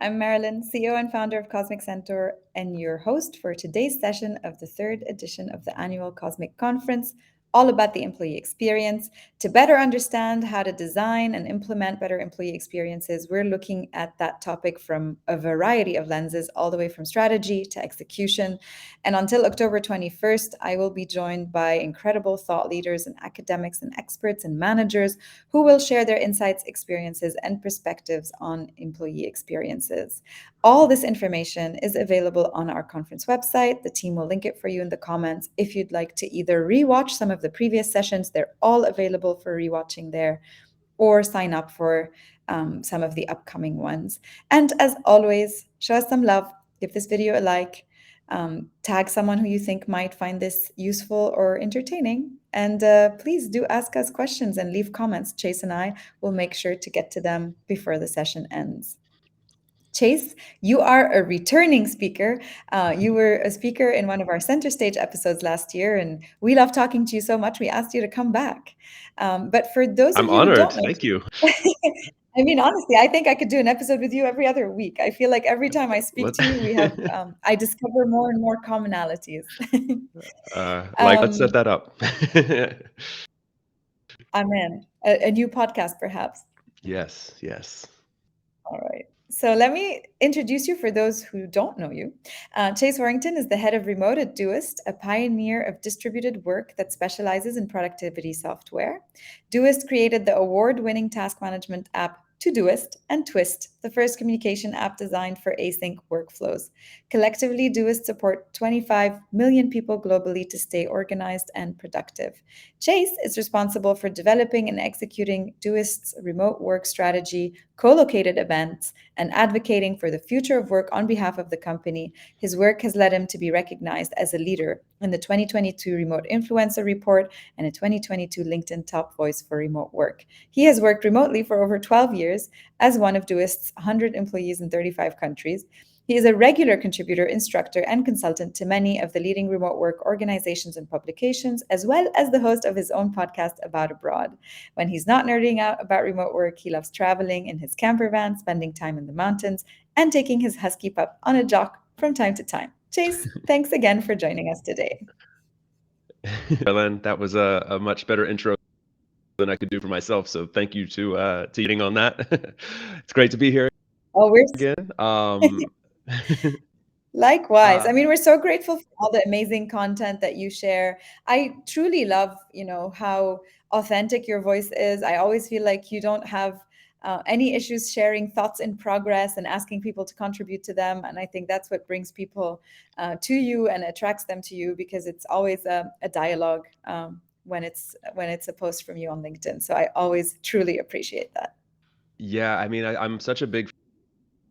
I'm Marilyn, CEO and founder of Cosmic Centaur, and your host for today's session of the third edition of the annual Cosmic Conference, all about the employee experience. To better understand how to design and implement better employee experiences, we're looking at that topic from a variety of lenses, all the way from strategy to execution. And until October 21st, I will be joined by incredible thought leaders and academics and experts and managers who will share their insights, experiences, and perspectives on employee experiences. All this information is available on our conference website. The team will link it for you in the comments. If you'd like to either rewatch some of the previous sessions, they're all available for rewatching there, or sign up for some of the upcoming ones. And as always, show us some love, give this video a like, tag someone who you think might find this useful or entertaining. And please do ask us questions and leave comments. Chase and I will make sure to get to them before the session ends. Chase, you are a returning speaker. You were a speaker in one of our Center Stage episodes last year, and we love talking to you so much, we asked you to come back. But for those of I'm you who honored. don't know, Thank you. I mean, honestly, I think I could do an episode with you every other week. I feel like every time I speak to you, we have I discover more and more commonalities. Let's set that up. I'm in. A new podcast, perhaps. Yes. All right. So let me introduce you for those who don't know you. Chase Warrington is the head of remote at Doist, a pioneer of distributed work that specializes in productivity software. Doist created the award-winning task management app Todoist and Twist, the first communication app designed for async workflows. Collectively, Doist support 25 million people globally to stay organized and productive. Chase is responsible for developing and executing Doist's remote work strategy, co-located events, and advocating for the future of work on behalf of the company. His work has led him to be recognized as a leader in the 2022 Remote Influencer Report and a 2022 LinkedIn Top Voice for Remote Work. He has worked remotely for over 12 years as one of Doist's 100 employees in 35 countries. He is a regular contributor, instructor, and consultant to many of the leading remote work organizations and publications, as well as the host of his own podcast, About Abroad. When he's not nerding out about remote work, he loves traveling in his camper van, spending time in the mountains, and taking his husky pup on a jog from time to time. Chase, thanks again for joining us today. Ellen, that was a much better intro than I could do for myself. So thank you to getting on that. It's great to be here again. Likewise. I mean, we're so grateful for all the amazing content that you share. I truly love, how authentic your voice is. I always feel like you don't have any issues sharing thoughts in progress and asking people to contribute to them. And I think that's what brings people to you and attracts them to you, because it's always a dialogue when it's a post from you on LinkedIn. So I always truly appreciate that. Yeah, I mean, I'm such a big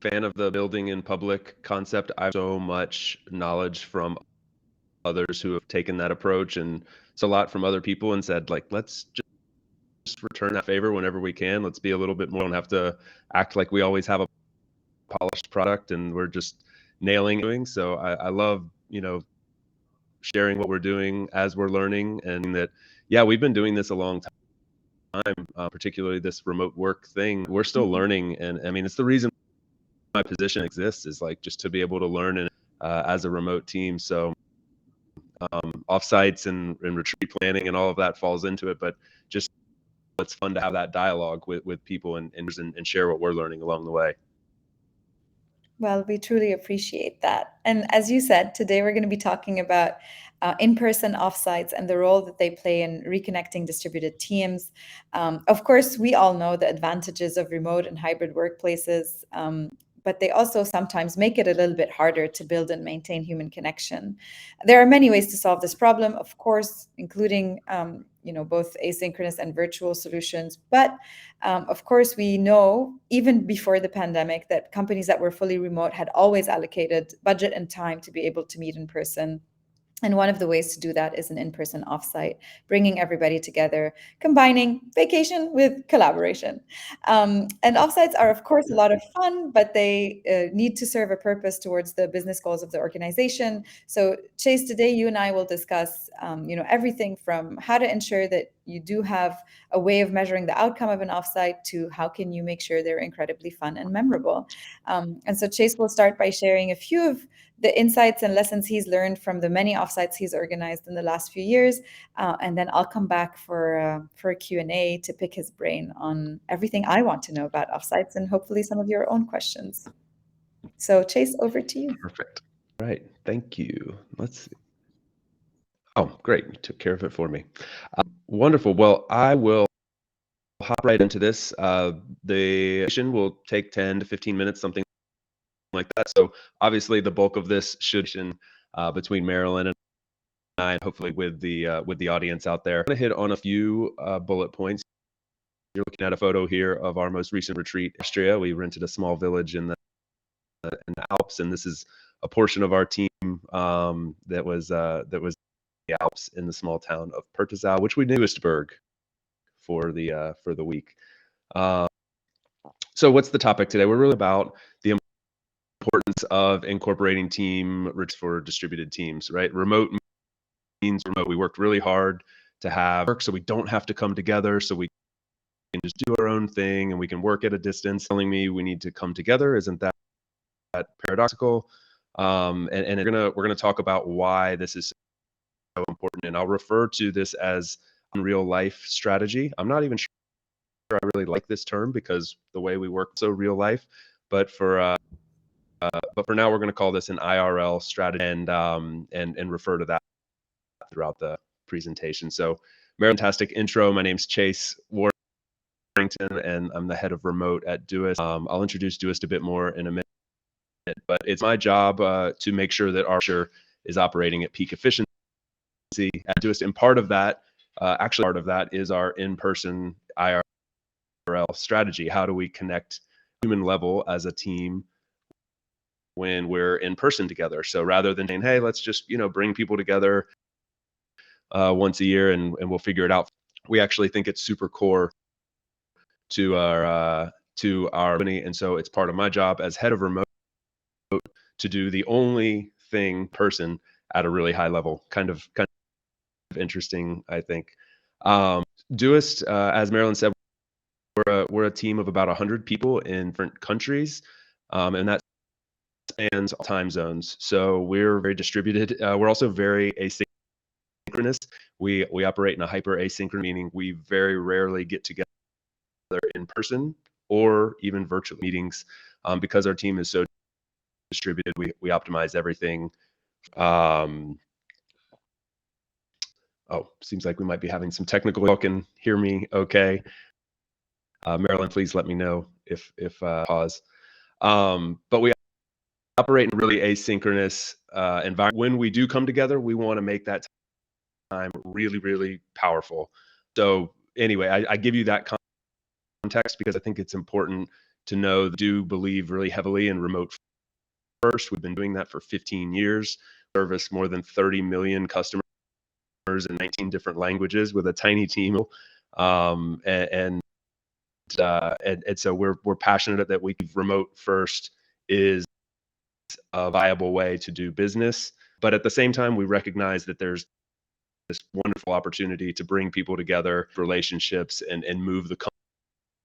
fan of the building in public concept. I have so much knowledge from others who have taken that approach, and it's a lot from other people, and said, like, let's just return that favor whenever we can. Let's be a little bit more, don't have to act like we always have a polished product and we're just nailing doing. So I love, sharing what we're doing as we're learning, and that, yeah, we've been doing this a long time, particularly this remote work thing. We're still learning, and I mean, it's the reason my position exists, is like just to be able to learn and as a remote team. So offsites and retreat planning and all of that falls into it, but just it's fun to have that dialogue with people and share what we're learning along the way. Well, we truly appreciate that. And as you said, today we're going to be talking about in-person offsites and the role that they play in reconnecting distributed teams. Of course, we all know the advantages of remote and hybrid workplaces, but they also sometimes make it a little bit harder to build and maintain human connection. There are many ways to solve this problem, of course, including both asynchronous and virtual solutions. But of course, we know even before the pandemic that companies that were fully remote had always allocated budget and time to be able to meet in person. And one of the ways to do that is an in-person offsite, bringing everybody together, combining vacation with collaboration. And offsites are, of course, a lot of fun, but they need to serve a purpose towards the business goals of the organization. So, Chase, today you and I will discuss, everything from how to ensure that you do have a way of measuring the outcome of an offsite to how can you make sure they're incredibly fun and memorable. And so Chase will start by sharing a few of the insights and lessons he's learned from the many offsites he's organized in the last few years. And then I'll come back for a Q&A to pick his brain on everything I want to know about offsites and hopefully some of your own questions. So Chase, over to you. Perfect. Right. Thank you. Let's see. Oh, great. You took care of it for me. Wonderful. Well, I will hop right into this. The session will take 10 to 15 minutes, something like that. So obviously the bulk of this should between Marilyn and I, hopefully with the audience out there. I'm going to hit on a few bullet points. You're looking at a photo here of our most recent retreat, Austria. We rented a small village in the Alps, and this is a portion of our team that was the Alps in the small town of Pertesau, which we knew Duistburg for the week. So what's the topic today? We're really about the importance of incorporating team for distributed teams, right? Remote means remote. We worked really hard to have work so we don't have to come together, so we can just do our own thing and we can work at a distance. Telling me we need to come together, isn't that paradoxical? And we're gonna talk about why this is so important, and I'll refer to this as real life strategy. I'm not even sure I really like this term because the way we work so real life, but for now we're going to call this an IRL strategy and refer to that throughout the presentation. So, fantastic intro. My name's Chase Warrington, and I'm the head of remote at Doist. I'll introduce Doist a bit more in a minute, but it's my job to make sure that our is operating at peak efficiency at Doist, and part of that is our in-person IRL strategy. How do we connect human level as a team when we're in person together? So rather than saying, hey, let's just bring people together once a year and we'll figure it out, we actually think it's super core to our company, and so it's part of my job as head of remote to do the only thing person at a really high level. Kind of interesting, I think. Doist, as Marilyn said, we're a team of about 100 people in different countries, and that spans all time zones. So we're very distributed. We're also very asynchronous. We operate in a hyper asynchronous, meaning we very rarely get together in person or even virtual meetings, because our team is so distributed. We optimize everything. Seems like we might be having some technical. You can hear me okay. Marilyn, please let me know if pause. But we operate in a really asynchronous environment. When we do come together, we want to make that time really, really powerful. So anyway, I give you that context because I think it's important to know that I do believe really heavily in remote first. We've been doing that for 15 years, service more than 30 million customers in 19 different languages with a tiny team. And so we're passionate that remote first is a viable way to do business. But at the same time, we recognize that there's this wonderful opportunity to bring people together, relationships, and move the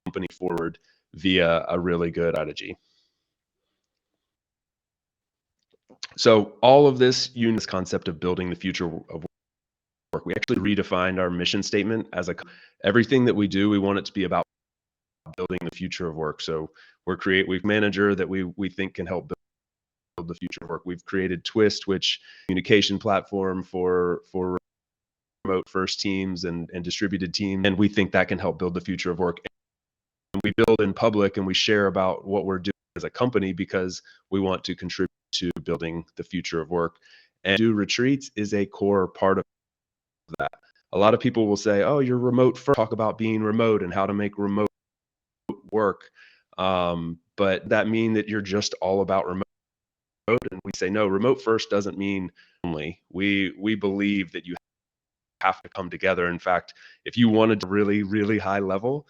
company forward via a really good strategy. So all of this concept of building the future of work. We actually redefined our mission statement as everything that we do, we want it to be about building the future of work. So we've manager that we think can help build the future of work. We've created Twist, which communication platform for remote first teams and distributed teams, and we think that can help build the future of work. And we build in public and we share about what we're doing as a company because we want to contribute to building the future of work. And do retreats is a core part of that. A lot of people will say, oh, you're remote first, talk about being remote and how to make remote work. But that mean that you're just all about remote? And we say, no, remote first doesn't mean only. We believe that you have to come together. In fact, if you wanted to really, really high level,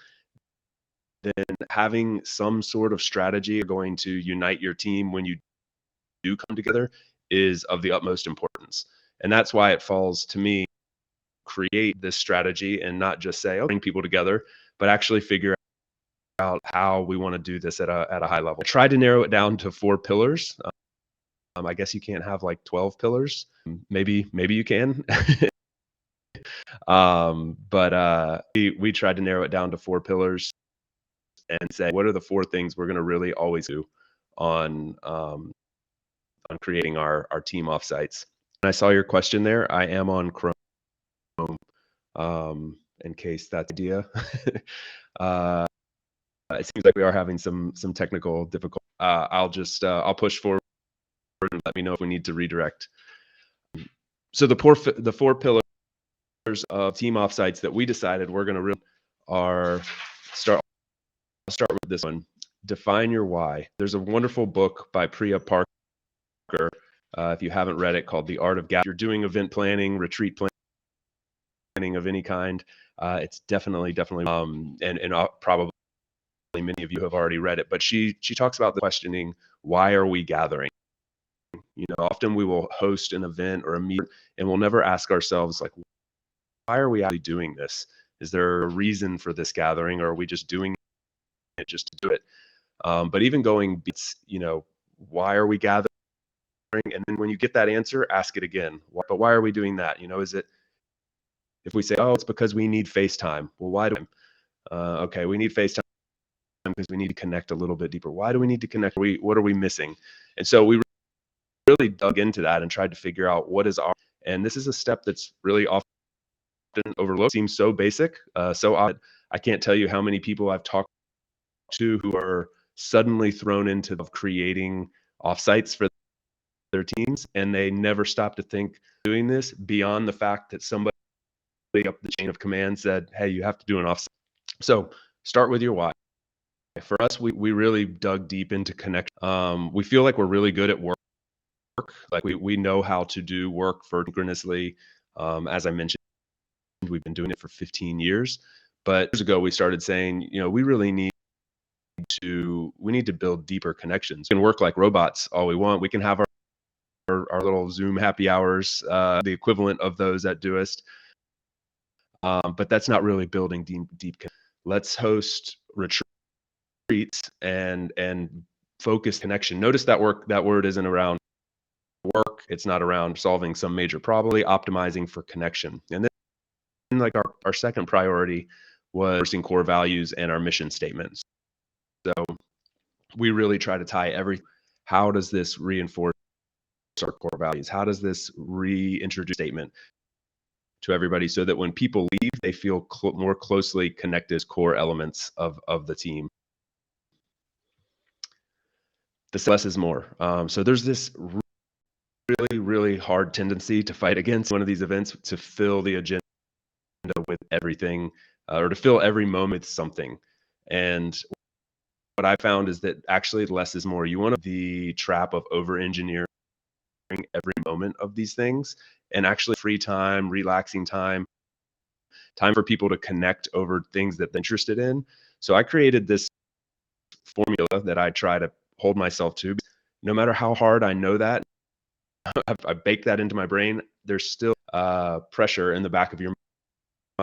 then having some sort of strategy going to unite your team when you do come together is of the utmost importance. And that's why it falls to me create this strategy and not just say, oh, bring people together, but actually figure out how we want to do this at a high level. I tried to narrow it down to 4 pillars. I guess you can't have like 12 pillars. Maybe you can. But we tried to narrow it down to 4 pillars and say, what are the 4 things we're going to really always do on creating our team offsites? And I saw your question there. I am on Chrome, in case that's the idea. It seems like we are having some technical difficulty. I'll push forward and let me know if we need to redirect. So the 4 pillars of team offsites that we decided we're going to really I'll start with this one. Define your why. There's a wonderful book by Priya Parker, if you haven't read it, called The Art of Gathering. If you're doing event planning, retreat planning of any kind, it's definitely, and probably many of you have already read it. But she talks about the questioning, why are we gathering? Often we will host an event or a meeting, and we'll never ask ourselves, like, why are we actually doing this? Is there a reason for this gathering, or are we just doing it just to do it? But even going, why are we gathering? And then when you get that answer, ask it again. But why are we doing that? Is it, if we say, oh, it's because we need FaceTime. Well, why do we? Okay, we need FaceTime because we need to connect a little bit deeper. Why do we need to connect? What are we missing? And so we really dug into that and tried to figure out what is our, and this is a step that's really often overlooked. It seems so basic, so odd. I can't tell you how many people I've talked to who are suddenly thrown into creating offsites for their teams, and they never stop to think doing this beyond the fact that somebody up the chain of command said, hey, you have to do an offsite. So start with your why. For us, we really dug deep into connection. We feel like we're really good at work. Like we know how to do work synchronously. As I mentioned, we've been doing it for 15 years. But years ago, we started saying, we really need to build deeper connections. We can work like robots all we want. We can have our little Zoom happy hours, the equivalent of those at Doist. But that's not really building deep. Let's host retreats and focus connection. Notice that word isn't around work. It's not around solving some major problem, optimizing for connection. And then like our second priority was enforcing core values and our mission statements. So we really try to tie how does this reinforce our core values? How does this reintroduce statement to everybody so that when people leave, they feel more closely connected as core elements of the team? The less is more. So there's this really, really hard tendency to fight against one of these events to fill the agenda with everything, or to fill every moment with something. And what I found is that actually less is more. You want the trap of over-engineering every moment of these things, and actually free time, relaxing time for people to connect over things that they're interested in. So I created this formula that I try to hold myself to. No matter how hard I know that, I baked that into my brain, there's still pressure in the back of your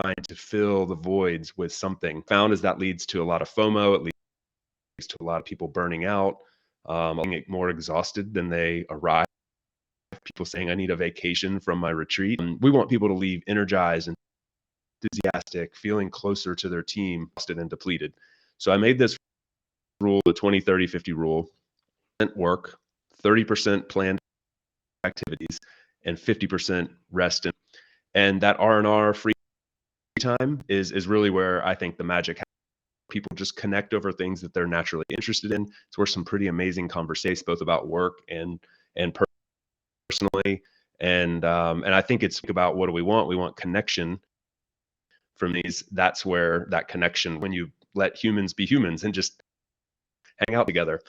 mind to fill the voids with something. Found is that leads to a lot of FOMO. It leads to a lot of people burning out, getting more exhausted than they arrive. People saying, I need a vacation from my retreat. And we want people to leave energized and enthusiastic, feeling closer to their team, exhausted and depleted. So I made this rule, the 20-30-50 rule: work, 30% planned activities, and 50% rest. And that R&R free time is really where I think the magic happens. People just connect over things that they're naturally interested in. It's where some pretty amazing conversations, both about work and personally. And I think it's about, what do we want? We want connection from these. That's where that connection, when you let humans be humans and just hang out together,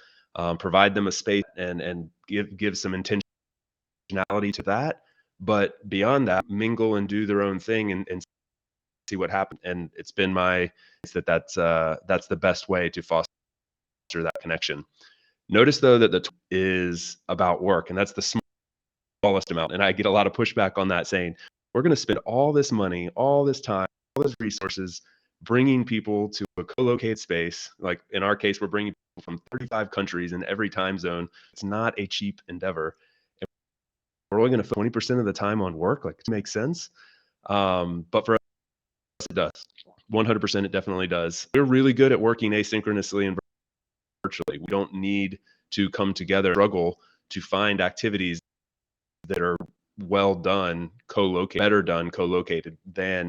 provide them a space and give some intentionality to that. But beyond that, mingle and do their own thing and see what happens. And it's been that's the best way to foster that connection. Notice though that the is about work, and that's the smallest amount. And I get a lot of pushback on that, saying, we're going to spend all this money, all this time, all those resources bringing people to a co-located space. Like in our case, we're bringing people from 35 countries in every time zone. It's not a cheap endeavor. And we're only going to 20% of the time on work. Like, it makes sense. But for us, it does. 100% it definitely does. We're really good at working asynchronously and virtually. We don't need to come together, struggle to find activities that are well done, co-located, better done, co-located than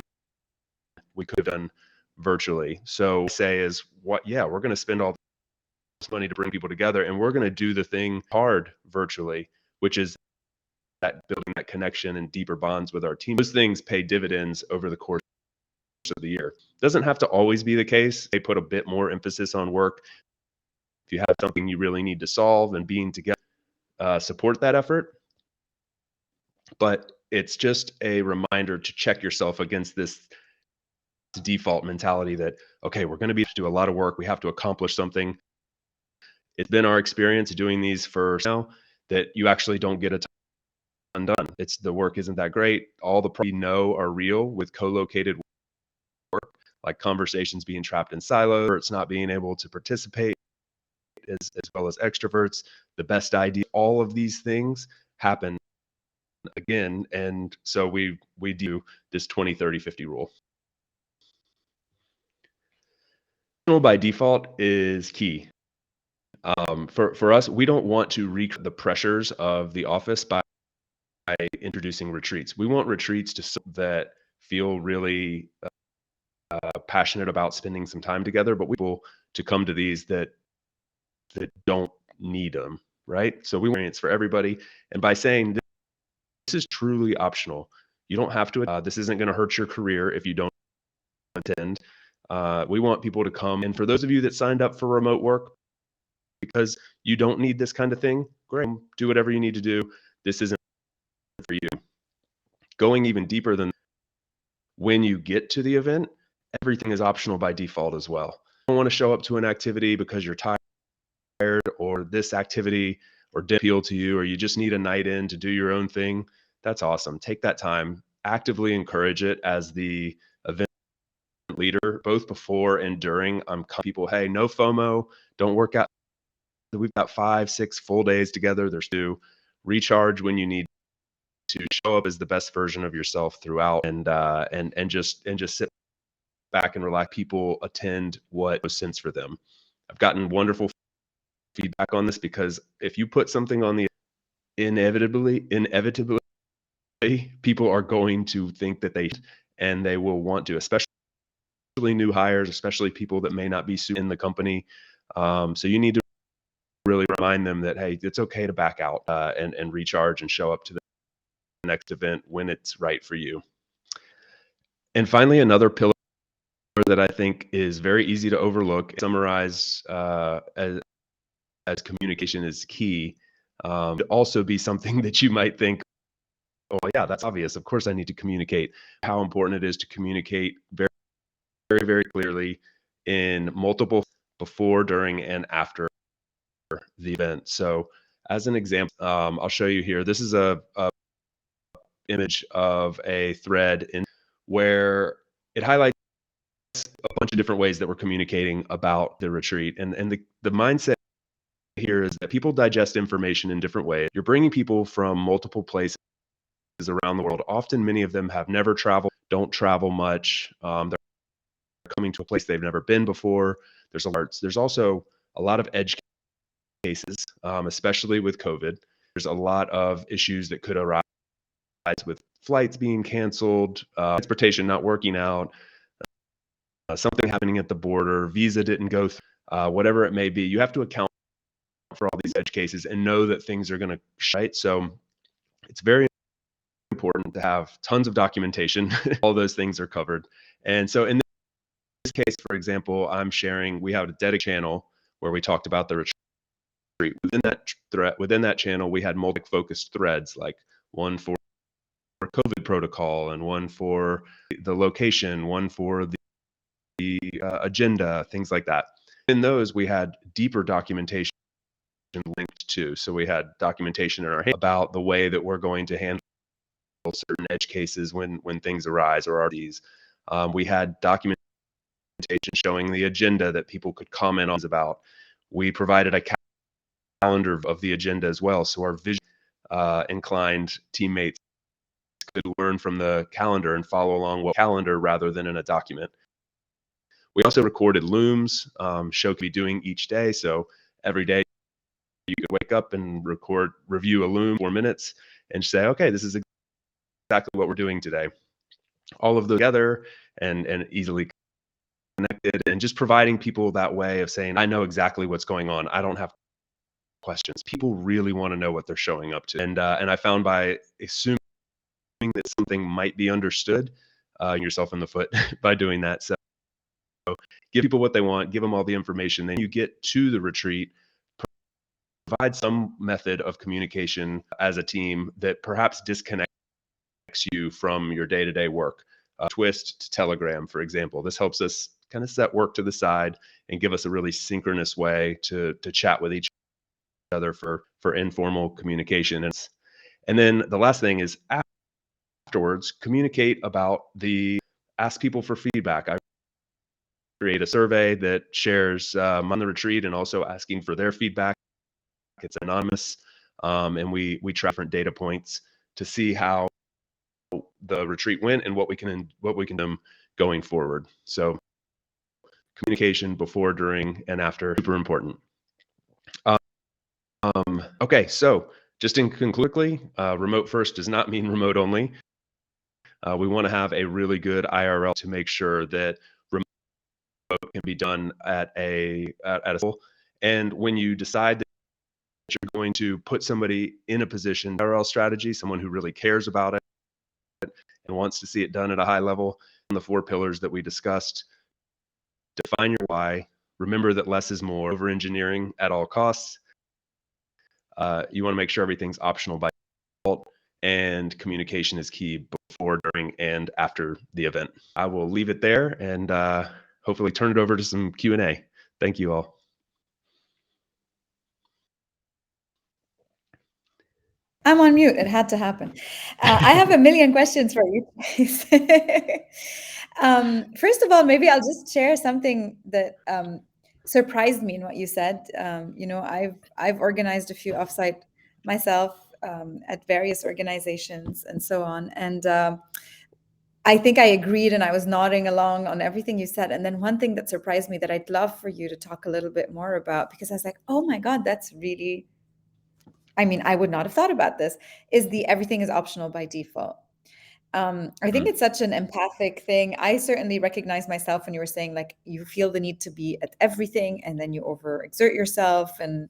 we could have done virtually. So say is what, yeah, we're going to spend all this money to bring people together, and we're going to do the thing hard virtually, which is that building that connection and deeper bonds with our team. Those things pay dividends over the course of the year. Doesn't have to always be the case. They put a bit more emphasis on work. If you have something you really need to solve, and being together support that effort. But it's just a reminder to check yourself against this default mentality that, okay, we're going to do a lot of work. We have to accomplish something. It's been our experience doing these for now that you actually don't get a ton done. It's the work isn't that great. All the problems we know are real with co-located work, like conversations being trapped in silos, or it's not being able to participate as well as extroverts, the best idea, all of these things happen again. And so we do this 20, 30, 50 rule. By default is key. For us, we don't want to recreate the pressures of the office by introducing retreats. We want retreats that feel really passionate about spending some time together, but we want to come to these that don't need them, right? So we want experience for everybody. And by saying this is truly optional, you don't have to. This isn't going to hurt your career if you don't attend. We want people to come. And for those of you that signed up for remote work because you don't need this kind of thing, great. Do whatever you need to do. This isn't for you. Going even deeper than when you get to the event, everything is optional by default as well. You don't want to show up to an activity because you're tired, or this activity or didn't appeal to you, or you just need a night in to do your own thing. That's awesome. Take that time, actively encourage it as the event leader, both before and during. I'm calling people, hey, no FOMO, don't work out. We've got 5, 6 full days together. There's 2. Recharge when you need to. Show up as the best version of yourself throughout, and just sit back and relax. People attend what makes sense for them. I've gotten wonderful feedback on this, because if you put something on the inevitably people are going to think that and they will want to, especially new hires, especially people that may not be in the company. So you need to really remind them that, hey, it's okay to back out and recharge and show up to the next event when it's right for you. And finally, another pillar that I think is very easy to overlook, summarize as communication is key. To also be something that you might think, oh yeah, that's obvious. Of course I need to communicate. How important it is to communicate very, very, very clearly in multiple before, during, and after the event. So as an example, I'll show you here. This is a image of a thread where it highlights a bunch of different ways that we're communicating about the retreat. And the mindset here is that people digest information in different ways. You're bringing people from multiple places around the world. Often many of them have never traveled, don't travel much. They're coming to a place they've never been before. There's also a lot of edge cases, especially with COVID. There's a lot of issues that could arise with flights being canceled, transportation not working out, something happening at the border, visa didn't go through, whatever it may be. You have to account for all these edge cases and know that things are going to shite. So it's very important to have tons of documentation. All those things are covered. And so in this case, for example, we have a dedicated channel where we talked about the retreat. Within that channel, we had multi-focused threads, like one for COVID protocol, and one for the location, one for the agenda, things like that. In those, we had deeper documentation linked to. So we had documentation in our hand about the way that we're going to handle certain edge cases when things arise or are these. We had documentation showing the agenda that people could comment on about. We provided a calendar of the agenda as well, so our vision inclined teammates could learn from the calendar and follow along what calendar rather than in a document. We also recorded looms, show could be doing each day. So every day you could wake up and review a loom 4 minutes and say, okay, this is exactly what we're doing today. All of those together and easily connected, and just providing people that way of saying, I know exactly what's going on. I don't have questions. People really want to know what they're showing up to. And I found by assuming that something might be understood, yourself in the foot by doing that. So give people what they want, give them all the information. Then you get to the retreat, provide some method of communication as a team that perhaps disconnects you from your day-to-day work. Doist to Telegram, for example. This helps us kind of set work to the side and give us a really synchronous way to chat with each other for informal communication. And then the last thing is afterwards, communicate about ask people for feedback. I create a survey that shares on the retreat and also asking for their feedback. It's anonymous, and we track different data points to see how the retreat went and what we can do going forward. So communication before, during, and after, super important. Okay, so just in quickly, remote first does not mean remote only. We want to have a really good IRL to make sure that remote can be done at a level. And when you decide that you're going to put somebody in a position, IRL strategy, someone who really cares about it and wants to see it done at a high level, on the 4 pillars that we discussed, define your why, remember that less is more, over engineering at all costs. You want to make sure everything's optional by default, and communication is key before, during, and after the event. I will leave it there and hopefully turn it over to some Q&A. Thank you all. I'm on mute. It had to happen. I have a million questions for you. First of all, maybe I'll just share something that surprised me in what you said. I've organized a few offsite myself at various organizations and so on, and I think I agreed and I was nodding along on everything you said. And then one thing that surprised me that I'd love for you to talk a little bit more about, because I was like, oh my God, that's really, I mean, I would not have thought about this, is the everything is optional by default. I think it's such an empathic thing. I certainly recognize myself when you were saying, like, you feel the need to be at everything and then you overexert yourself. And,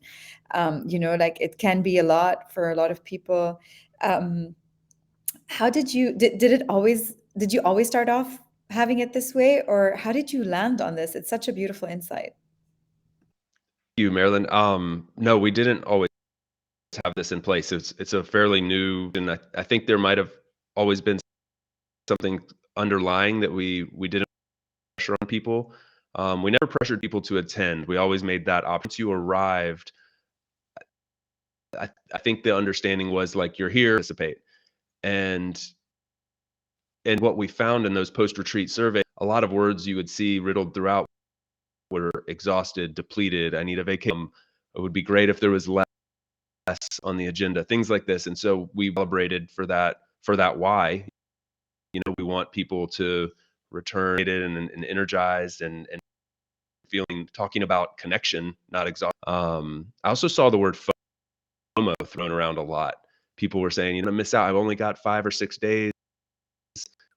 like it can be a lot for a lot of people. How did you, did you always start off having it this way, or how did you land on this? It's such a beautiful insight. You, Marilyn. No, we didn't always have this in place. It's a fairly new, and I think there might have always been something underlying that we didn't pressure on people. We never pressured people to attend. We always made that option. Once you arrived, I think the understanding was like, you're here, participate. And what we found in those post-retreat surveys, a lot of words you would see riddled throughout were exhausted, depleted, I need a vacation. It would be great if there was less on the agenda, things like this. And so we celebrated for that why. We want people to return and energized and talking about connection, not exhaustion. I also saw the word FOMO thrown around a lot. People were saying, I miss out. I've only got 5 or 6 days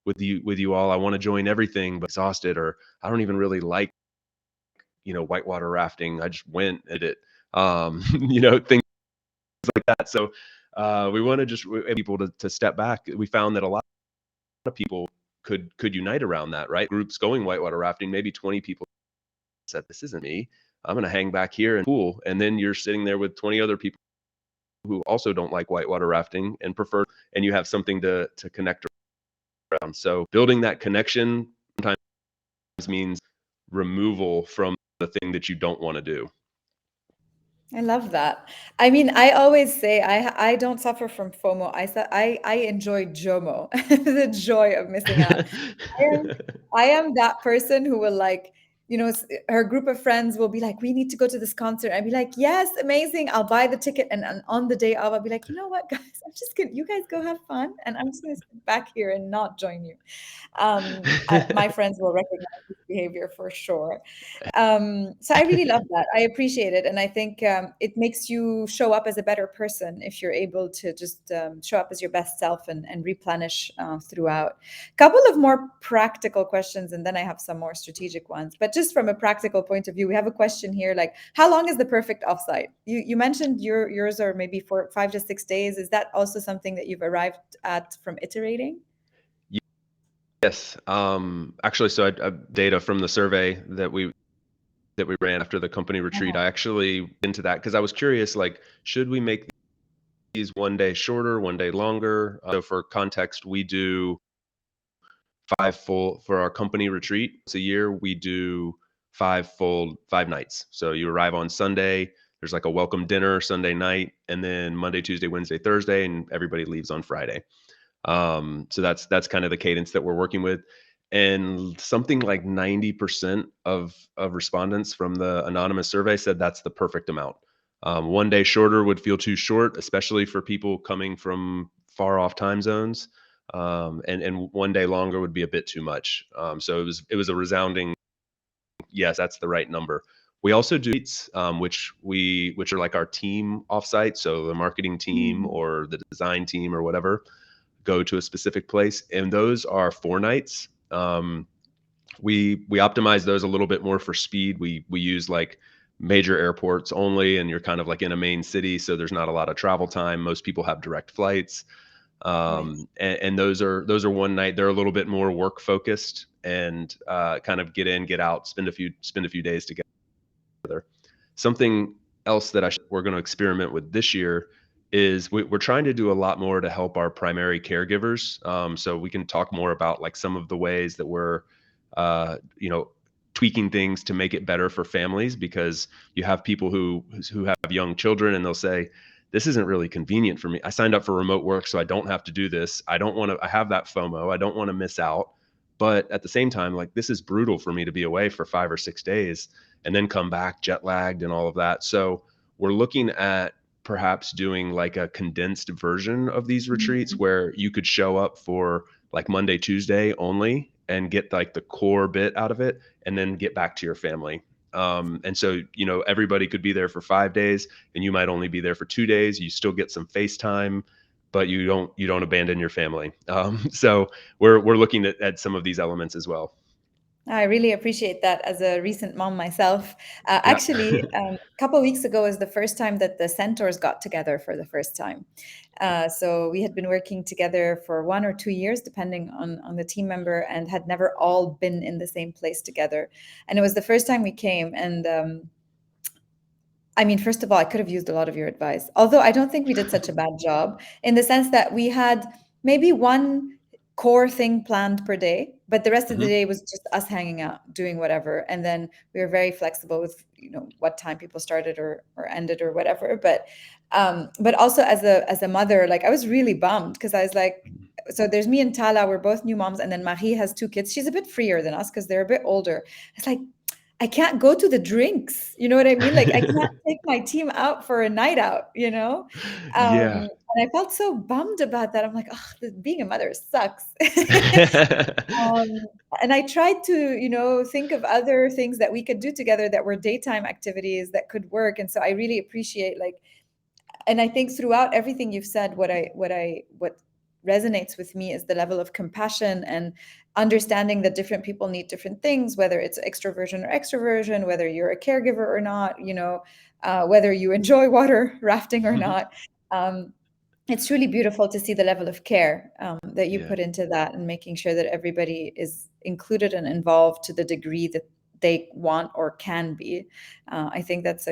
with you all. I want to join everything, but exhausted, or I don't even really like, whitewater rafting. I just went at it. Things like that. So we want to just people to step back. We found that a lot of people could unite around that, right? Groups going whitewater rafting, maybe 20 people said, this isn't me. I'm going to hang back here and pool. And then you're sitting there with 20 other people who also don't like whitewater rafting and prefer, and you have something to connect around. So building that connection sometimes means removal from the thing that you don't want to do. I love that. I mean, I always say I don't suffer from FOMO. I enjoy JOMO, the joy of missing out. I am I am that person who will like, her group of friends will be like, we need to go to this concert. I'd be like, yes, amazing. I'll buy the ticket. And on the day of, I'll be like, you know what, guys, you guys go have fun. And I'm just gonna sit back here and not join you. My friends will recognize this behavior for sure. So I really love that. I appreciate it, and I think it makes you show up as a better person if you're able to just show up as your best self and replenish throughout. Couple of more practical questions, and then I have some more strategic ones. But just from a practical point of view, we have a question here like, how long is the perfect offsite? You mentioned yours are maybe for 5 to 6 days. Is that also something that you've arrived at from iterating? Yes. Actually, so data from the survey that we ran after the company retreat, I actually into that because I was curious, like, should we make these one day shorter, one day longer? So for context, we do five full for our company retreat. It's a year. We do 5 nights. So you arrive on Sunday. There's like a welcome dinner Sunday night, and then Monday, Tuesday, Wednesday, Thursday, and everybody leaves on Friday. So that's kind of the cadence that we're working with. And something like 90% of respondents from the anonymous survey said that's the perfect amount. One day shorter would feel too short, especially for people coming from far off time zones. And one day longer would be a bit too much. So it was a resounding yes, that's the right number. We also do meets, which are like our team offsite. So the marketing team Mhm. or the design team or whatever go to a specific place, and those are 4 nights. We optimize those a little bit more for speed. We use like major airports only, and you're kind of like in a main city, so there's not a lot of travel time. Most people have direct flights, Right. and those are one night. They're a little bit more work focused and kind of get in, get out, spend a few days together. Something else that we're going to experiment with this year is we're trying to do a lot more to help our primary caregivers. So we can talk more about like some of the ways that we're, you know, tweaking things to make it better for families because you have people who have young children and they'll say, this isn't really convenient for me. I signed up for remote work, so I don't have to do this. I don't want to, I have that FOMO. I don't want to miss out. But at the same time, like this is brutal for me to be away for 5 or 6 days and then come back jet lagged and all of that. So we're looking at perhaps doing like a condensed version of these retreats Mhm. where you could show up for like Monday, Tuesday only and get like the core bit out of it and then get back to your family. And so, everybody could be there for 5 days and you might only be there for 2 days. You still get some FaceTime, but you don't abandon your family. So we're looking at some of these elements as well. I really appreciate that as a recent mom myself. Yeah. Actually, a couple of weeks ago was the first time that the centaurs got together for the first time. So we had been working together for 1 or 2 years, depending on the team member, and had never all been in the same place together. And it was the first time we came. And I mean, first of all, I could have used a lot of your advice, although I don't think we did such a bad job in the sense that we had maybe one core thing planned per day, but the rest of the Mhm. day was just us hanging out, doing whatever. And then we were very flexible with, what time people started or ended or whatever. But also as a mother, like I was really bummed because I was like, so there's me and Tala, we're both new moms, and then Marie has 2 kids. She's a bit freer than us because they're a bit older. It's like I can't go to the drinks. You know what I mean? Like I can't take my team out for a night out, you know? Yeah. And I felt so bummed about that. I'm like, oh, being a mother sucks. Um, and I tried to, think of other things that we could do together that were daytime activities that could work. And so I really appreciate like, and I think throughout everything you've said, what resonates with me is the level of compassion and understanding that different people need different things, whether it's extroversion or extroversion, whether you're a caregiver or not, whether you enjoy water rafting or not. Um, it's truly beautiful to see the level of care that you Yeah. put into that and making sure that everybody is included and involved to the degree that they want or can be. I think that's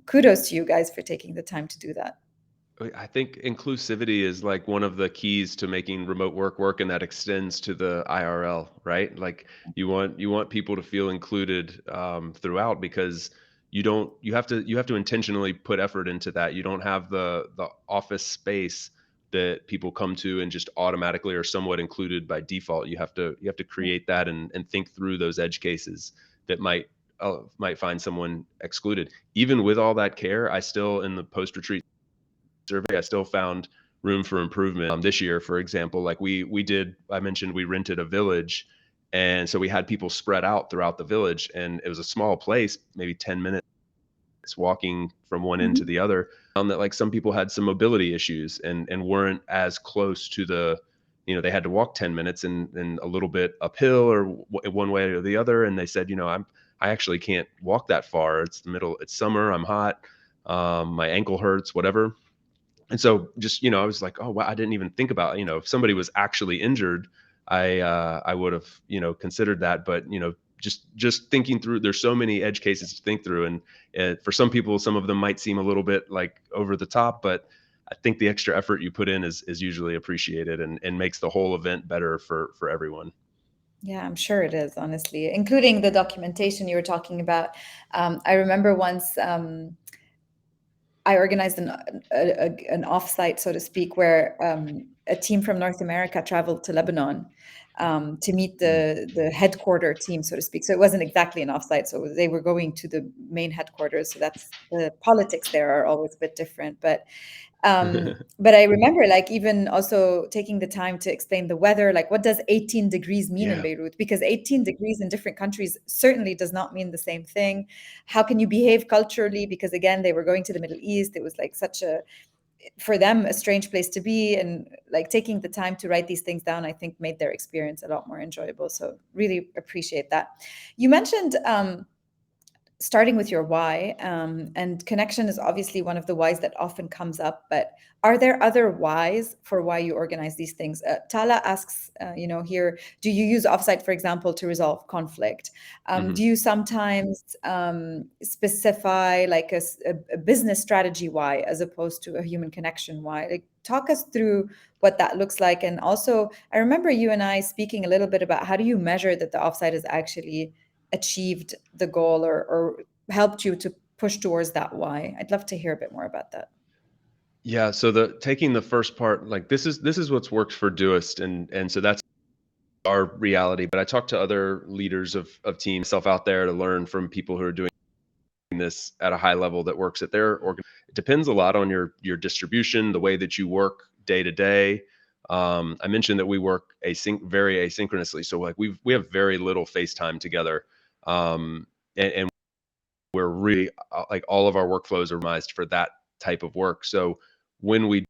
kudos to you guys for taking the time to do that. I think inclusivity is like one of the keys to making remote work work, and that extends to the IRL, right? Like you want people to feel included throughout because you have to intentionally put effort into that. You don't have the office space that people come to and just automatically are somewhat included by default. You have to create that and think through those edge cases that might find someone excluded. Even with all that care, I still, in the post retreat survey, I still found room for improvement. This year, for example, like I mentioned we rented a village, and so we had people spread out throughout the village, and it was a small place, maybe 10 minutes walking from one end to Mhm. the other. That like some people had some mobility issues and weren't as close to they had to walk 10 minutes and a little bit uphill or one way or the other. And they said, I actually can't walk that far. It's summer, I'm hot, my ankle hurts, whatever. And so just, I was like, oh, wow, I didn't even think about, if somebody was actually injured, I would have, considered that. But, just thinking through, there's so many edge cases to think through. And for some people, some of them might seem a little bit like over the top, but I think the extra effort you put in is usually appreciated and makes the whole event better for everyone. Yeah, I'm sure it is, honestly, including the documentation you were talking about. I remember once I organized an offsite, so to speak, where a team from North America traveled to Lebanon to meet Mm. the headquarter team, so to speak. So it wasn't exactly an offsite. So they were going to the main headquarters. So that's the politics there are always a bit different. But I remember like even also taking the time to explain the weather, like what does 18 degrees mean in Yeah. Beirut? Because 18 degrees in different countries certainly does not mean the same thing. How can you behave culturally? Because again, they were going to the Middle East. It was like such a, for them, a strange place to be. And like taking the time to write these things down, I think made their experience a lot more enjoyable. So really appreciate that. You mentioned starting with your why, and connection is obviously one of the whys that often comes up, but are there other whys for why you organize these things? Tala asks, here, do you use offsite, for example, to resolve conflict? Do Hmm. you sometimes specify like a business strategy why as opposed to a human connection why? Like, talk us through what that looks like. And also, I remember you and I speaking a little bit about how do you measure that the offsite is actually achieved the goal or helped you to push towards that why. I'd love to hear a bit more about that. Yeah. So the taking the first part, like this is what's worked for Doist, and so that's our reality. But I talk to other leaders of teams, self out there to learn from people who are doing this at a high level that works at their organ. It depends a lot on your distribution, the way that you work day to day. I mentioned that we work very asynchronously, so like we have very little face time together, and we're really like all of our workflows are optimized for that type of work. So when we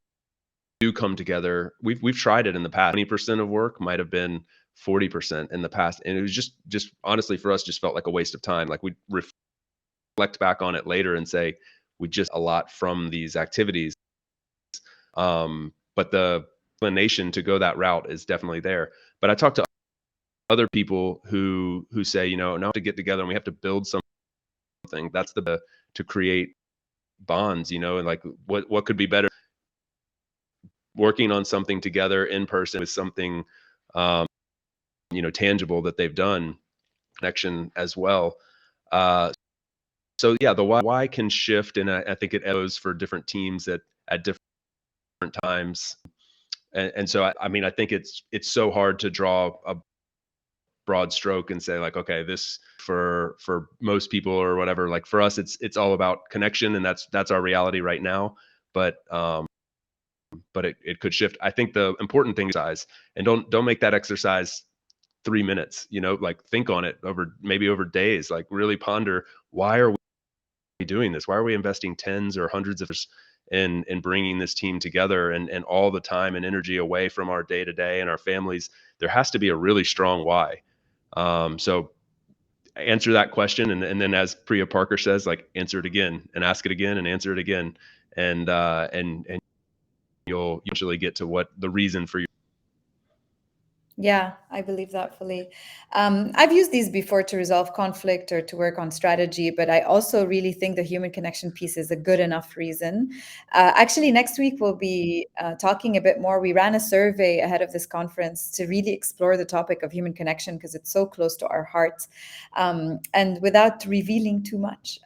do come together, we've tried it in the past. 20% of work might have been 40% in the past, and it was just honestly for us just felt like a waste of time. Like we reflect back on it later and say we just a lot from these activities. But the inclination to go that route is definitely there. But I talk to other people who say, now we have to get together and we have to build something. That's to create bonds, and like what could be better working on something together in person with something um, tangible that they've done, connection as well. So yeah, the why can shift, and I think it goes for different teams at different times. And so I mean I think it's so hard to draw a broad stroke and say like, okay, this for most people or whatever. Like for us, it's all about connection, and that's our reality right now. But it could shift. I think the important thing is size, and don't make that exercise 3 minutes. Like think on it over days. Like really ponder, why are we doing this? Why are we investing tens or hundreds of hours in bringing this team together and all the time and energy away from our day to day and our families? There has to be a really strong why. So answer that question, and then as Priya Parker says, like answer it again and ask it again and answer it again, and you'll usually get to what the reason for Yeah, I believe that fully. I've used these before to resolve conflict or to work on strategy, but I also really think the human connection piece is a good enough reason. Actually, next week we'll be talking a bit more. We ran a survey ahead of this conference to really explore the topic of human connection because it's so close to our hearts, and without revealing too much.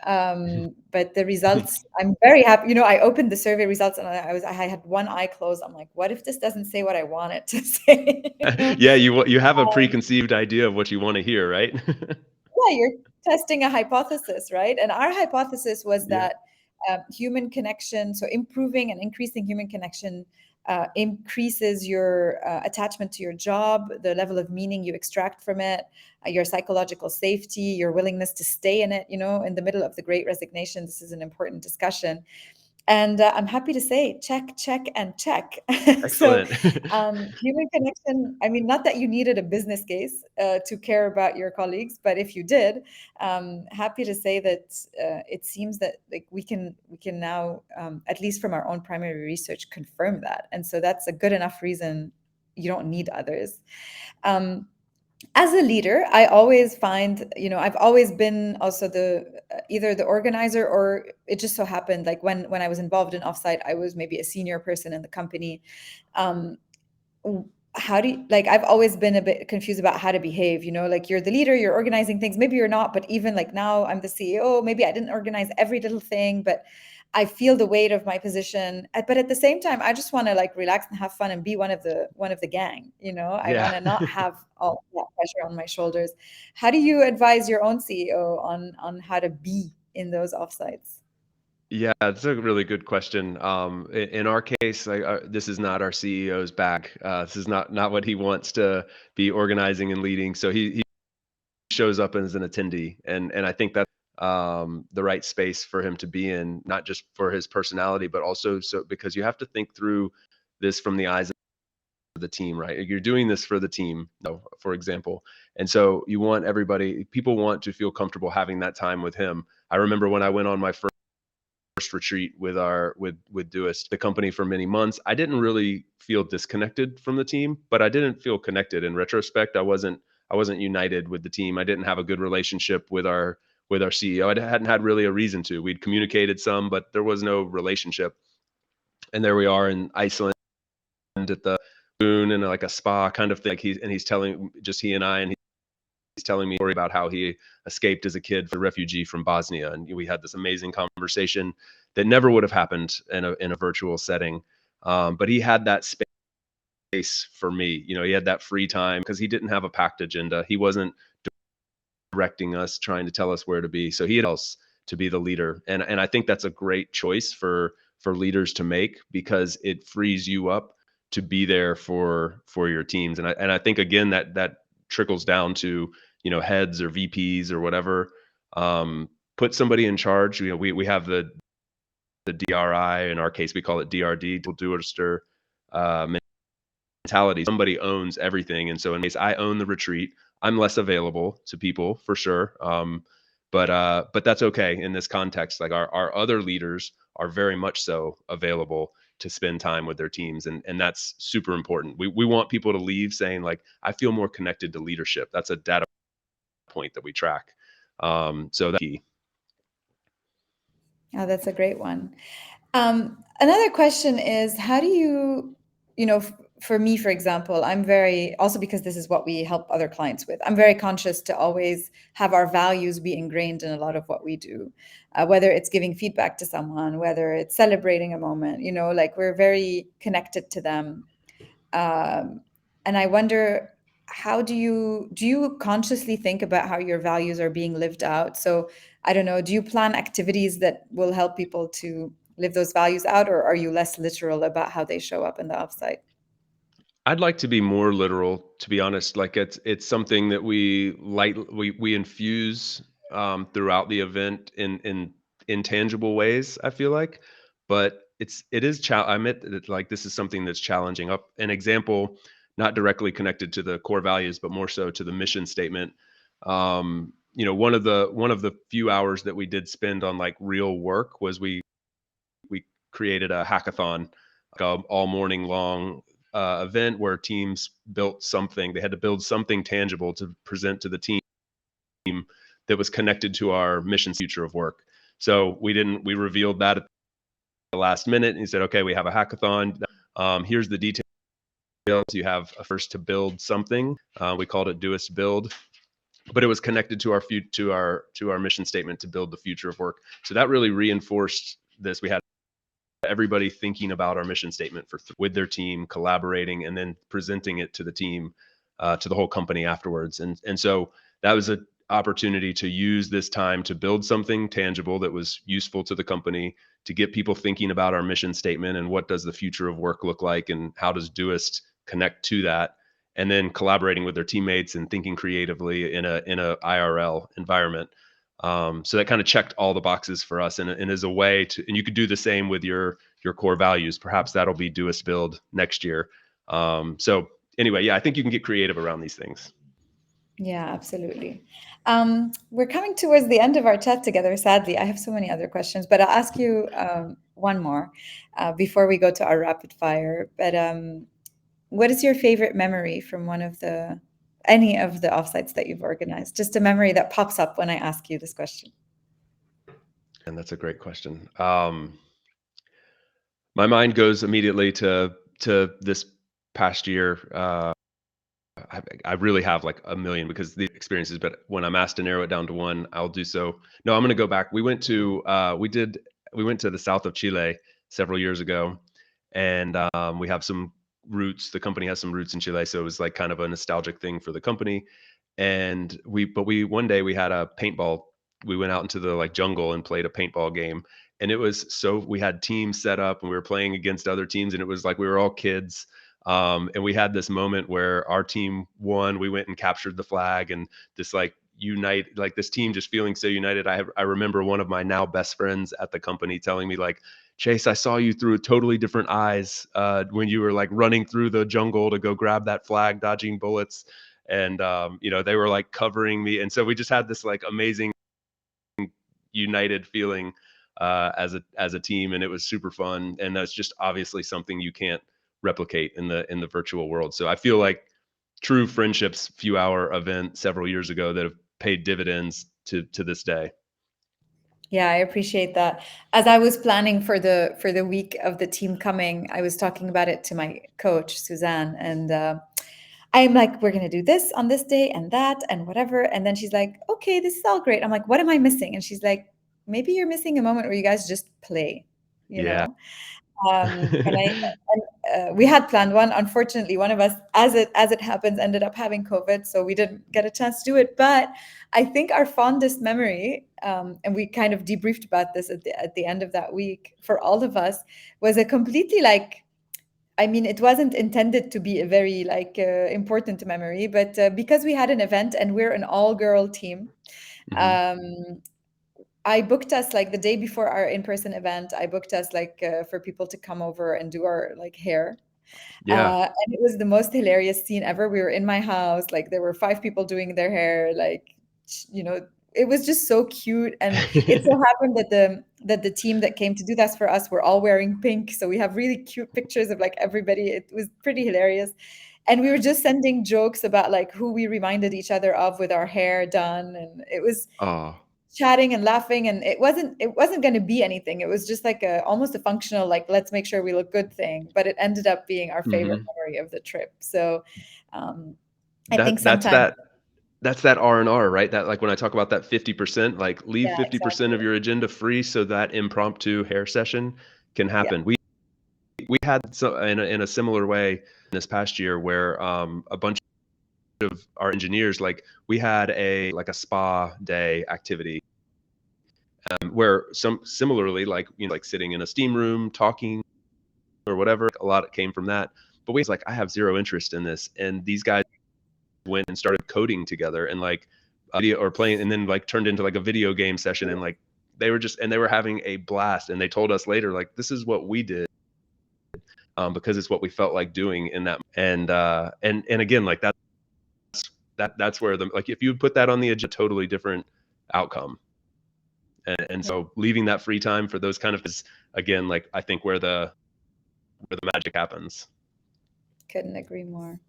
But the results, I'm very happy. I opened the survey results and I had one eye closed. I'm like, what if this doesn't say what I want it to say? Yeah, you have a preconceived idea of what you want to hear, right? Yeah, you're testing a hypothesis, right? And our hypothesis was Yeah. that human connection, so improving and increasing human connection, increases your attachment to your job, the level of meaning you extract from it, your psychological safety, your willingness to stay in it. In the middle of the Great Resignation, this is an important discussion. And I'm happy to say, check, check, and check. So, Excellent. human connection. I mean, not that you needed a business case to care about your colleagues, but if you did, happy to say that it seems that like we can now, at least from our own primary research, confirm that. And so that's a good enough reason. You don't need others. Um, as a leader, I always find, I've always been also the either the organizer, or it just so happened like when I was involved in offsite, I was maybe a senior person in the company. um, how do you, like, I've always been a bit confused about how to behave, like you're the leader, you're organizing things, maybe you're not, but even like now I'm the CEO, maybe I didn't organize every little thing, but I feel the weight of my position. But at the same time, I just want to like relax and have fun and be one of the gang. I want Yeah. to not have all that pressure on my shoulders. How do you advise your own CEO on how to be in those offsites? Yeah, that's a really good question. In our case, this is not our CEO's bag. This is not what he wants to be organizing and leading. So he shows up as an attendee, and I think that's the right space for him to be in, not just for his personality, but also so because you have to think through this from the eyes of the team, right? You're doing this for the team, for example, and so you want people want to feel comfortable having that time with him. I remember when I went on my first retreat with Doist, the company, for many months. I didn't really feel disconnected from the team, but I didn't feel connected. In retrospect, I wasn't united with the team. I didn't have a good relationship with our CEO. I hadn't had really a reason to. We'd communicated some, but there was no relationship. And there we are in Iceland at the moon in like a spa kind of thing. Like he's telling just he and I, and he's telling me a story about how he escaped as a kid, a refugee from Bosnia, and we had this amazing conversation that never would have happened in a virtual setting. But he had that space for me. He had that free time because he didn't have a packed agenda. He wasn't directing us, trying to tell us where to be. So he had else to be the leader, and I think that's a great choice for leaders to make because it frees you up to be there for your teams. And I think again that trickles down to heads or VPs or whatever. Put somebody in charge. We have the DRI, in our case we call it DRD, doer uh, mentality. Somebody owns everything, and so in case I own the retreat, I'm less available to people for sure. But that's okay in this context. Like our other leaders are very much so available to spend time with their teams, and that's super important. We want people to leave saying like, I feel more connected to leadership. That's a data point that we track. So that's key. Oh, that's a great one. Another question is, how do for me, for example, I'm very, also because this is what we help other clients with, I'm very conscious to always have our values be ingrained in a lot of what we do, whether it's giving feedback to someone, whether it's celebrating a moment, like we're very connected to them. Um, and I wonder, how do you consciously think about how your values are being lived out? So I don't know, do you plan activities that will help people to live those values out, or are you less literal about how they show up in the offsite? I'd like to be more literal, to be honest. Like it's something that we infuse throughout the event in intangible ways. I feel like, but I admit that like this is something that's challenging. Up an example, not directly connected to the core values, but more so to the mission statement. One of the few hours that we did spend on like real work was we created a hackathon, like all morning long event where teams built something. They had to build something tangible to present to the team that was connected to our mission future of work. So we revealed that at the last minute, and he said, okay, we have a hackathon. Here's the details. You have a first to build something. We called it Doist Build, but it was connected to our mission statement to build the future of work. So that really reinforced this. We had everybody thinking about our mission statement with their team, collaborating, and then presenting it to the team, to the whole company afterwards. And so that was an opportunity to use this time to build something tangible that was useful to the company, to get people thinking about our mission statement and what does the future of work look like, and how does Doist connect to that, and then collaborating with their teammates and thinking creatively in a IRL environment. So that kind of checked all the boxes for us, and is a way to, and you could do the same with your core values. Perhaps that'll be Doist Build next year. So anyway, yeah, I think you can get creative around these things. Yeah, absolutely. We're coming towards the end of our chat together, sadly. I have so many other questions, but I'll ask you one more before we go to our rapid fire. But what is your favorite memory from any of the offsites that you've organized? Just a memory that pops up when I ask you this question. And that's a great question. My mind goes immediately to this past year. I really have like a million because the experiences, but when I'm asked to narrow it down to one, I'll do so. No, I'm going to go back. We went to the south of Chile several years ago, and we have some roots. The company has some roots in Chile, so it was like kind of a nostalgic thing for the company. And we one day we had a paintball. We went out into the like jungle and played a paintball game, and it was so we had teams set up and we were playing against other teams, and it was like we were all kids. And we had this moment where our team won. We went and captured the flag, and this like this team just feeling so united. I remember one of my now best friends at the company telling me like, Chase, I saw you through totally different eyes when you were like running through the jungle to go grab that flag, dodging bullets. And they were like covering me, and so we just had this like amazing united feeling as a team, and it was super fun. And that's just obviously something you can't replicate in the virtual world. So I feel like true friendships, few hour event several years ago that have paid dividends to this day. Yeah, I appreciate that. As I was planning for the week of the team coming, I was talking about it to my coach, Suzanne, and I'm like, we're gonna do this on this day and that and whatever. And then she's like, okay, this is all great. I'm like, what am I missing? And she's like, maybe you're missing a moment where you guys just play, you Yeah. know? And we had planned one. Unfortunately, one of us, as it happens, ended up having COVID, so we didn't get a chance to do it. But I think our fondest memory, and we kind of debriefed about this at the end of that week for all of us, was a completely like. I mean, it wasn't intended to be a very important memory, but because we had an event and we're an all-girl team, Hmm. um, I booked us like the day before our in-person event. I booked us for people to come over and do our like hair. Yeah. And it was the most hilarious scene ever. We were in my house, like there were 5 people doing their hair, you know, it was just so cute. And it so happened that the team that came to do that for us were all wearing pink. So we have really cute pictures of like everybody. It was pretty hilarious. And we were just sending jokes about like who we reminded each other of with our hair done. And it was Oh. chatting and laughing, and it wasn't going to be anything. It was just like a almost a functional like let's make sure we look good thing, but it ended up being our favorite Hmm. memory of the trip. So um I think That that's sometimes. that that's that R&R, right? That like when I talk about that 50%, like leave Yeah, 50% exactly. of your agenda free so that impromptu hair session can Yeah. happen. We had so in a similar way this past year where a bunch of our engineers, like we had a spa day activity, where some similarly like like sitting in a steam room talking or whatever, a lot came from that. But we was like, I have zero interest in this, and these guys went and started coding together and like video or playing, and then like turned into like a video game session, and like they were having a blast. And they told us later like this is what we did, because it's what we felt like doing in that. And again, like that's where the like if you put that on the edge, a totally different outcome. And Yeah. so leaving that free time for those kind of is again like I think where the magic happens. Couldn't agree more.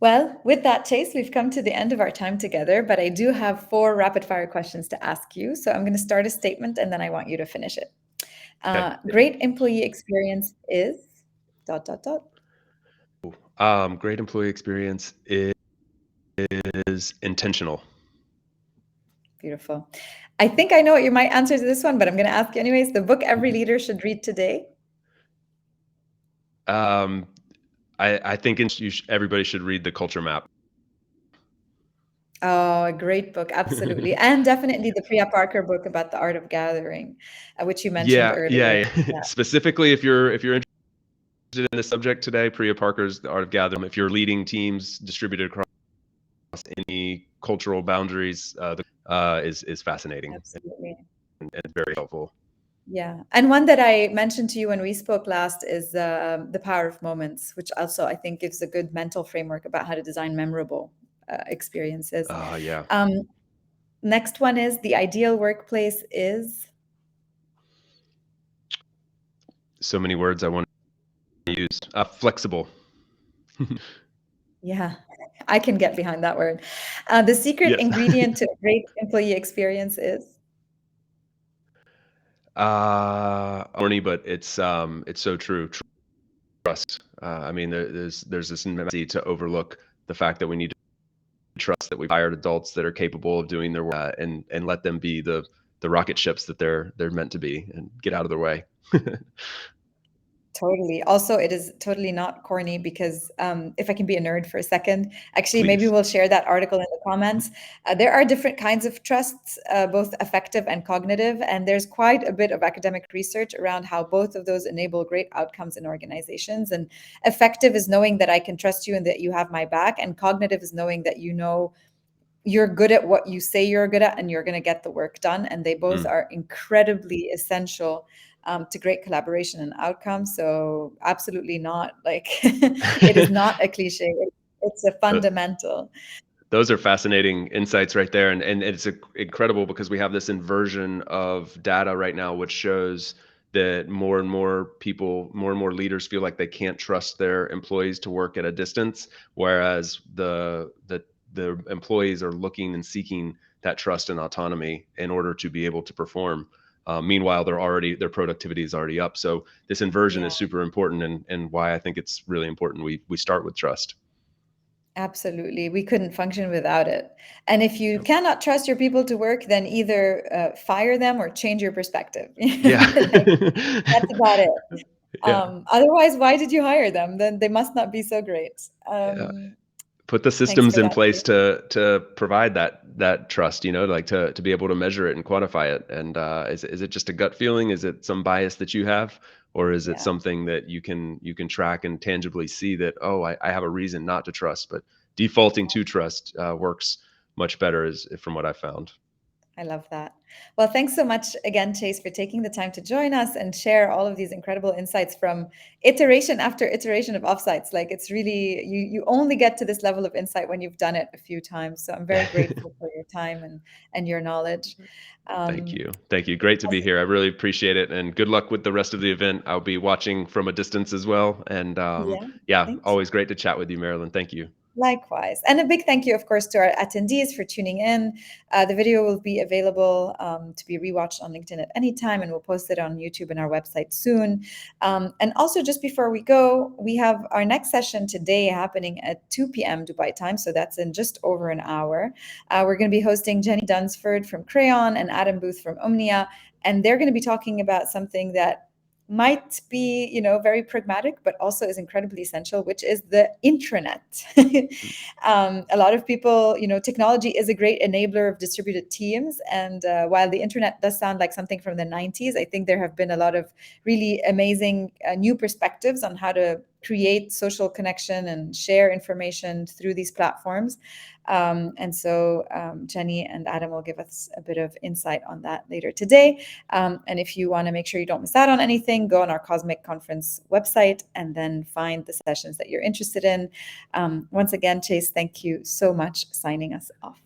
Well, with that, Chase, we've come to the end of our time together, but I do have 4 rapid-fire questions to ask you. So I'm going to start a statement and then I want you to finish it. Okay. Great employee experience is dot dot dot. Great employee experience is intentional. Beautiful. I think I know what you might answer to this one, but I'm going to ask you anyways. The book every leader should read today. Um, I think everybody should read The Culture Map. Oh, a great book, absolutely. And definitely the Priya Parker book about the art of gathering, which you mentioned Yeah, earlier. yeah, yeah. Specifically, if you're interested in the subject today, Priya Parker's The Art of Gathering. If you're leading teams distributed across any cultural boundaries, is fascinating Absolutely. and very helpful. Yeah. And one that I mentioned to you when we spoke last is The Power of Moments, which also I think gives a good mental framework about how to design memorable experiences. Yeah. Next one is The Ideal Workplace is. So many words I want to use. Flexible. Yeah, I can get behind that word. The secret Yes. ingredient to a great employee experience is. Corny, but it's so true. Trust. I mean, there's this tendency to overlook the fact that we need to trust that we've hired adults that are capable of doing their work, and let them be the rocket ships that they're meant to be, and get out of their way. Totally. Also, it is totally not corny because if I can be a nerd for a second, actually, maybe Please. we'll share that article in the comments. There are different kinds of trusts, both affective and cognitive, and there's quite a bit of academic research around how both of those enable great outcomes in organizations. And affective is knowing that I can trust you and that you have my back, and cognitive is knowing that you know you're good at what you say you're good at and you're going to get the work done. And they both are incredibly essential to great collaboration and outcomes. So absolutely not like it is not a cliche. It's a fundamental. Those are fascinating insights right there, and it's incredible because we have this inversion of data right now, which shows that more and more people, more and more leaders feel like they can't trust their employees to work at a distance, whereas the employees are looking and seeking that trust and autonomy in order to be able to perform. Meanwhile, their productivity is already up. So this inversion Yeah. is super important, and why I think it's really important we start with trust. Absolutely. We couldn't function without it. And if you cannot trust your people to work, then either fire them or change your perspective. Yeah. Like, that's about it. Yeah. Otherwise, why did you hire them? Then they must not be so great. Yeah. Put the Thanks systems for in that, place Jay. to provide that trust, like to be able to measure it and quantify it. And is it just a gut feeling? Is it some bias that you have, or is it Yeah. something that you can track and tangibly see that, oh, I have a reason not to trust, but defaulting to trust works much better, is from what I found. I love that. Well, thanks so much again, Chase, for taking the time to join us and share all of these incredible insights from iteration after iteration of offsites. Like it's really you only get to this level of insight when you've done it a few times. So I'm very grateful for your time and your knowledge. Thank Um, you. Thank you. Great to be here. I really appreciate it. And good luck with the rest of the event. I'll be watching from a distance as well. And yeah, yeah, thank you. always great to chat with you, Marilyn. Thank you. Likewise. And a big thank you, of course, to our attendees for tuning in. The video will be available to be rewatched on LinkedIn at any time, and we'll post it on YouTube and our website soon. And also, just before we go, we have our next session today happening at 2 p.m. Dubai time, so that's in just over an hour. We're going to be hosting Jenny Dunsford from Crayon and Adam Booth from Omnia, and they're going to be talking about something that might be, very pragmatic, but also is incredibly essential, which is the intranet. A lot of people, technology is a great enabler of distributed teams. And while the internet does sound like something from the 90s, I think there have been a lot of really amazing new perspectives on how to create social connection and share information through these platforms. And so Jenny and Adam will give us a bit of insight on that later today. And if you want to make sure you don't miss out on anything, go on our Cosmic Conference website and then find the sessions that you're interested in. Once again, Chase, thank you so much signing us off.